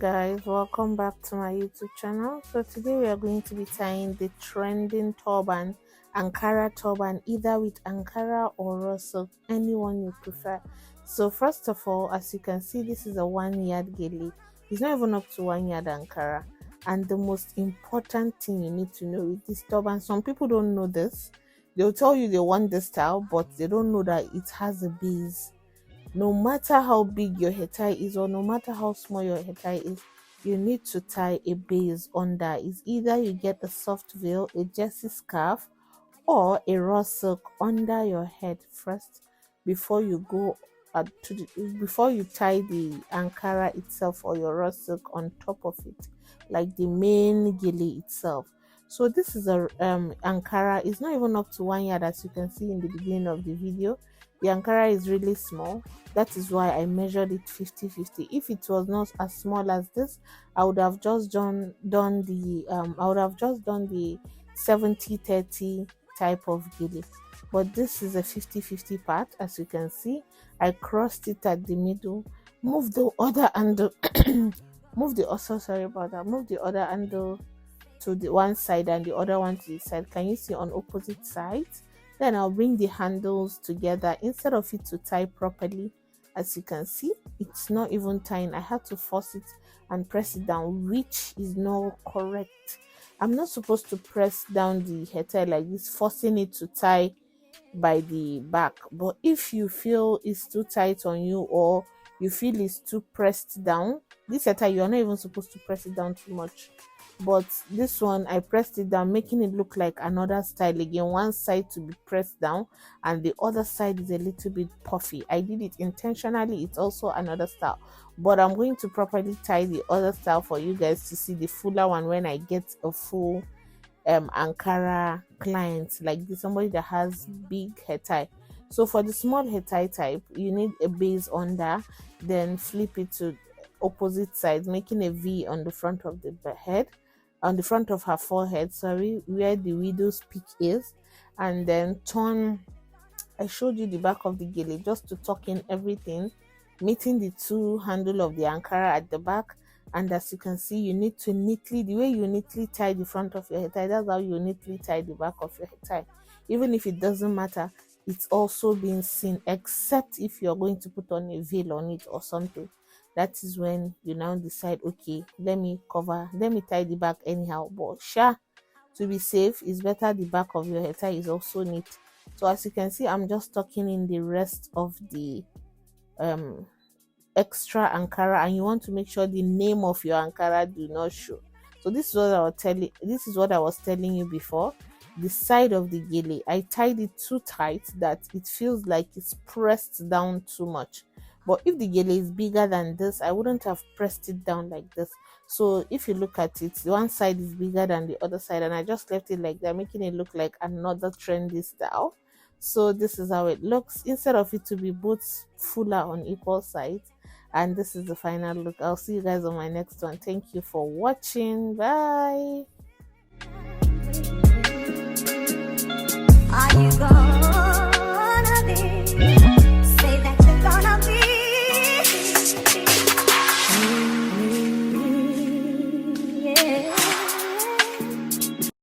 guys, welcome back to my YouTube channel. So today we are going to be tying the trending turban, Ankara turban, either with Ankara or raw silk, anyone you prefer. So first of all, as you can see, this is a 1 yard gele. It's not even up to 1 yard Ankara. And the most important thing you need to know with this turban, some people don't know this. They'll tell you they want this style, but they don't know that it has a base. No matter how big your hair tie is or no matter how small your hair tie is, you need to tie a base under. It's either you get a soft veil, a jersey scarf, or a raw silk under your head first before you go before you tie the Ankara itself or your raw silk on top of it, like the main gilly itself. So this is a Ankara. It's not even up to 1 yard, as you can see in the beginning of the video. The Ankara is really small. That is why I measured it 50-50. If it was not as small as this, I would have just done the 70-30 type of gilly. But this is a 50-50 part. As you can see, I crossed it at the middle, move the other handle move the other handle to the one side and the other one to the side. Can you see on opposite sides? Then I'll bring the handles together instead of it to tie properly. As you can see, it's not even tying. I had to force it and press it down, which is not correct. I'm not supposed to press down the hair tie like this, forcing it to tie by the back. But if you feel it's too tight on you or you feel it's too pressed down, this hair tie, you're not even supposed to press it down too much. But this one, I pressed it down, making it look like another style again. One side to be pressed down and the other side is a little bit puffy. I did it intentionally. It's also another style, but I'm going to properly tie the other style for you guys to see the fuller one when I get a full Ankara client like this, somebody that has big hair tie. So for the small hair tie type, you need a base under, then flip it to opposite sides, making a V on the front of the head, on the front of her forehead, sorry, where the widow's peak is, and then turn. I showed you the back of the gele just to tuck in everything, meeting the two handle of the Ankara at the back. And as you can see, you need to neatly, the way you neatly tie the front of your hair tie, that's how you neatly tie the back of your hair tie. Even if it doesn't matter, it's also being seen, except if you're going to put on a veil on it or something. That is when you now decide, okay, let me tie the back anyhow. But to be safe, it's better the back of your hair tie is also neat. So as you can see, I'm just tucking in the rest of the extra Ankara, and you want to make sure the name of your Ankara do not show. So this is what I was telling you before. The side of the gele, I tied it too tight that it feels like it's pressed down too much. But if the gele is bigger than this, I wouldn't have pressed it down like this. So if you look at it, one side is bigger than the other side, and I just left it like that, making it look like another trendy style. So this is how it looks, instead of it to be both fuller on equal sides. And this is the final look. I'll see you guys on my next one. Thank you for watching. Bye.